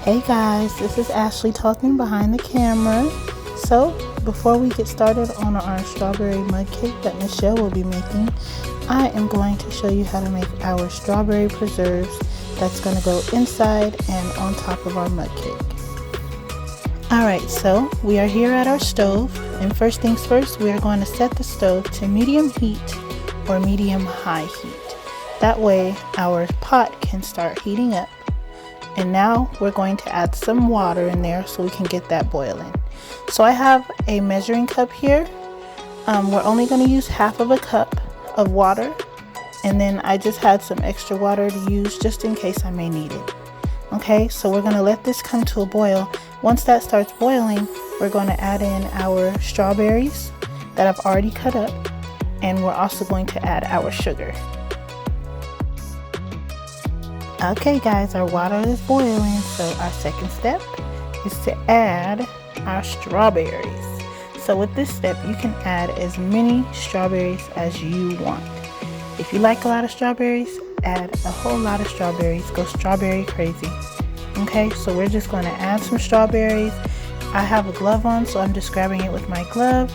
Hey guys, this is Ashley talking behind the camera. So, before we get started on our strawberry mug cake that Michelle will be making, I am going to show you how to make our strawberry preserves that's going to go inside and on top of our mug cake. Alright, so we are here at our stove, and first things first, we are going to set the stove to medium heat or medium high heat. That way our pot can start heating up. And now we're going to add some water in there so we can get that boiling. So I have a measuring cup here. We're only going to use half of a cup of water, and then I just had some extra water to use just in case I may need it. Okay, so we're going to let this come to a boil. Once that starts boiling, we're going to add in our strawberries that I've already cut up, and we're also going to add our sugar. Okay guys, our water is boiling, so our second step is to add our strawberries. So with this step, you can add as many strawberries as you want. If you like a lot of strawberries, add a whole lot of strawberries. Go strawberry crazy. Okay, so we're just going to add some strawberries. I have a glove on, so I'm just grabbing it with my glove,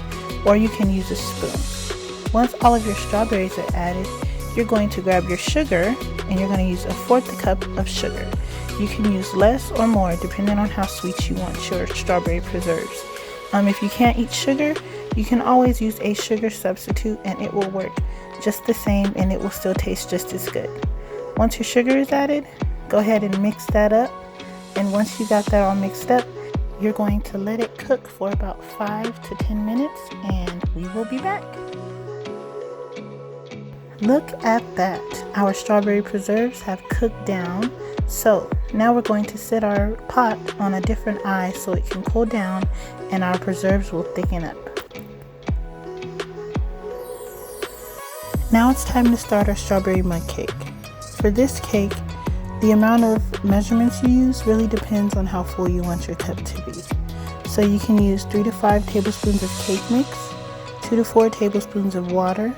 or you can use a spoon. Once all of your strawberries are added, you're going to grab your sugar, and you're going to use 1/4 cup of sugar. You can use less or more depending on how sweet you want your strawberry preserves. If you can't eat sugar, you can always use a sugar substitute and it will work just the same, and it will still taste just as good. Once your sugar is added, go ahead and mix that up, and once you got that all mixed up, you're going to let it cook for about 5 to 10 minutes, and we will be back. Look at that, our strawberry preserves have cooked down. So now we're going to set our pot on a different eye so it can cool down and our preserves will thicken up. Now it's time to start our strawberry mug cake. For this cake, the amount of measurements you use really depends on how full you want your cup to be. So you can use 3 to 5 tablespoons of cake mix, 2 to 4 tablespoons of water,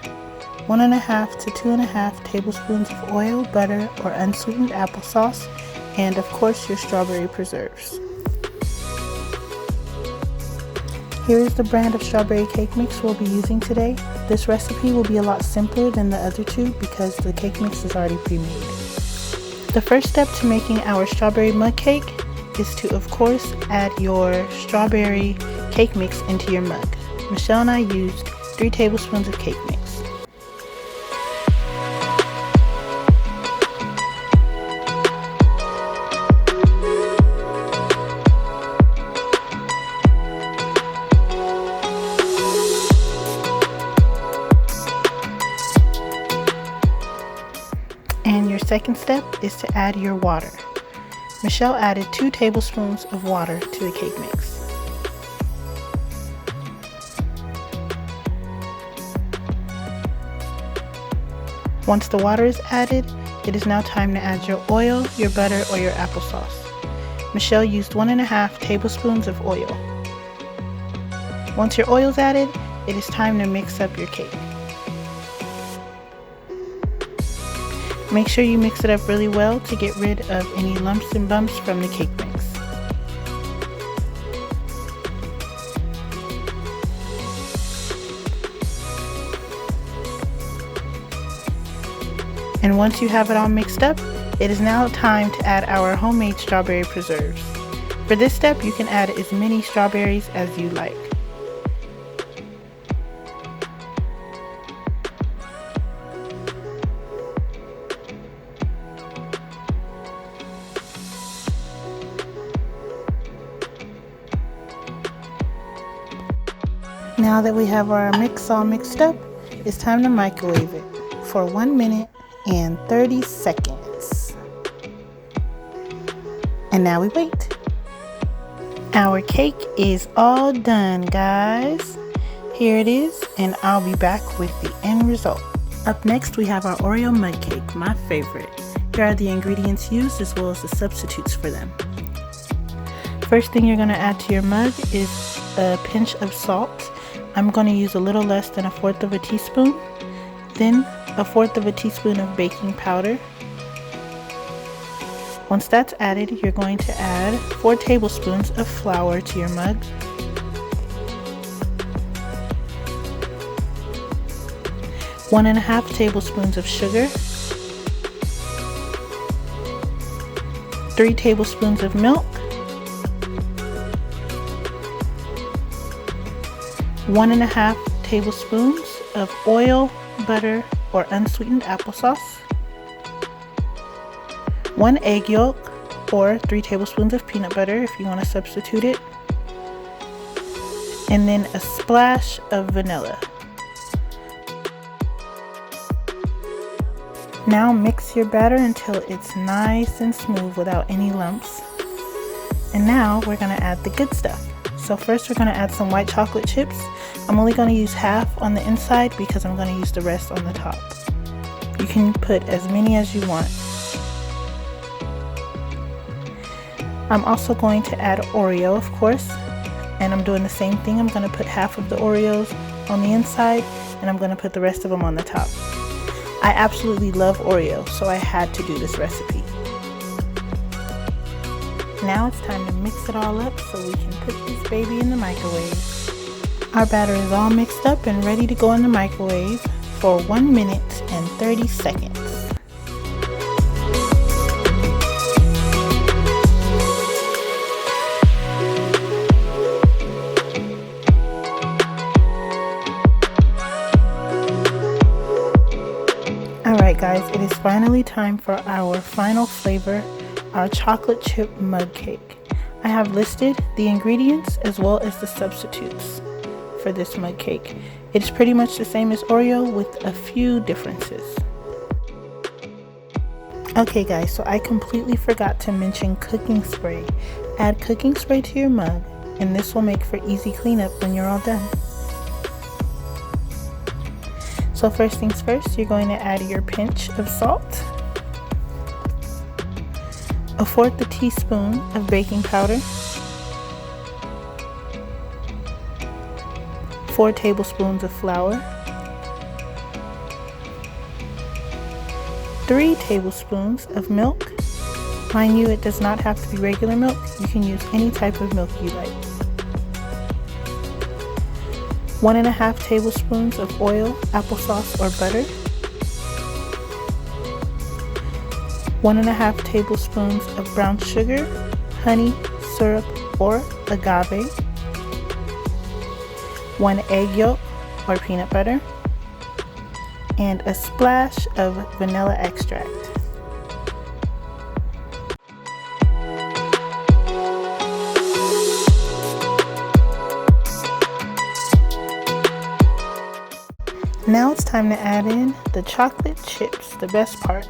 1.5 to 2.5 tablespoons of oil, butter, or unsweetened applesauce, and of course your strawberry preserves. Here is the brand of strawberry cake mix we'll be using today. This recipe will be a lot simpler than the other two because the cake mix is already pre-made. The first step to making our strawberry mug cake is to, of course, add your strawberry cake mix into your mug. Michelle and I used 3 tablespoons of cake mix. And your second step is to add your water. Michelle added 2 tablespoons of water to the cake mix. Once the water is added, it is now time to add your oil, your butter, or your applesauce. Michelle used 1.5 tablespoons of oil. Once your oil is added, it is time to mix up your cake. Make sure you mix it up really well to get rid of any lumps and bumps from the cake mix. And once you have it all mixed up, it is now time to add our homemade strawberry preserves. For this step, you can add as many strawberries as you like. Now that we have our mix all mixed up, it's time to microwave it for 1 minute and 30 seconds. And now we wait. Our cake is all done, guys. Here it is, and I'll be back with the end result. Up next, we have our Oreo Mug Cake, my favorite. Here are the ingredients used as well as the substitutes for them. First thing you're going to add to your mug is a pinch of salt. I'm going to use a little less than 1/4 teaspoon. Then 1/4 teaspoon of baking powder, Once that's added, you're going to add 4 tablespoons of flour to your mug. One and a half tablespoons of sugar, 3 tablespoons of milk, 1.5 tablespoons of oil, butter, or unsweetened applesauce, 1 egg yolk, or 3 tablespoons of peanut butter if you want to substitute it, and then a splash of vanilla. Now mix your batter until it's nice and smooth without any lumps. And now we're going to add the good stuff. So first we're going to add some white chocolate chips. I'm only going to use half on the inside because I'm going to use the rest on the top. You can put as many as you want. I'm also going to add Oreo, of course, and I'm doing the same thing. I'm going to put half of the Oreos on the inside and I'm going to put the rest of them on the top. I absolutely love Oreo, so I had to do this recipe. Now it's time to mix it all up so we can put this baby in the microwave. Our batter is all mixed up and ready to go in the microwave for 1 minute and 30 seconds. Alright guys, it is finally time for our final flavor, our chocolate chip mug cake. I have listed the ingredients as well as the substitutes for this mug cake. It is pretty much the same as Oreo with a few differences. Okay guys, so I completely forgot to mention cooking spray. Add cooking spray to your mug and this will make for easy cleanup when you're all done. So first things first, you're going to add your pinch of salt, 1/4 teaspoon of baking powder, 4 tablespoons of flour, 3 tablespoons of milk. Mind you, it does not have to be regular milk. You can use any type of milk you like. 1.5 tablespoons of oil, applesauce, or butter, 1.5 tablespoons of brown sugar, honey, syrup, or agave, 1 egg yolk or peanut butter, and a splash of vanilla extract. Now it's time to add in the chocolate chips, the best part.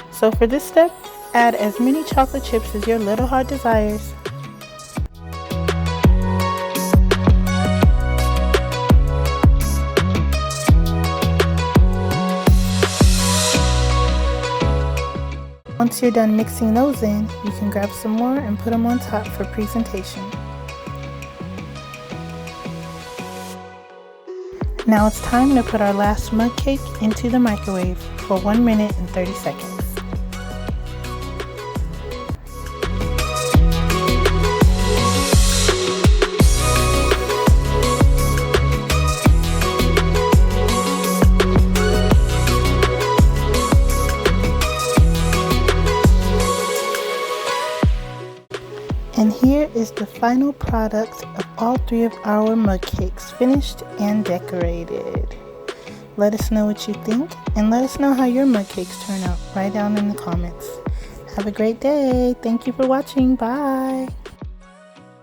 So for this step, add as many chocolate chips as your little heart desires. Once you're done mixing those in, you can grab some more and put them on top for presentation. Now it's time to put our last mug cake into the microwave for 1 minute and 30 seconds. And here is the final product of all 3 of our mug cakes, finished and decorated. Let us know what you think and let us know how your mug cakes turn out right down in the comments. Have a great day. Thank you for watching. Bye.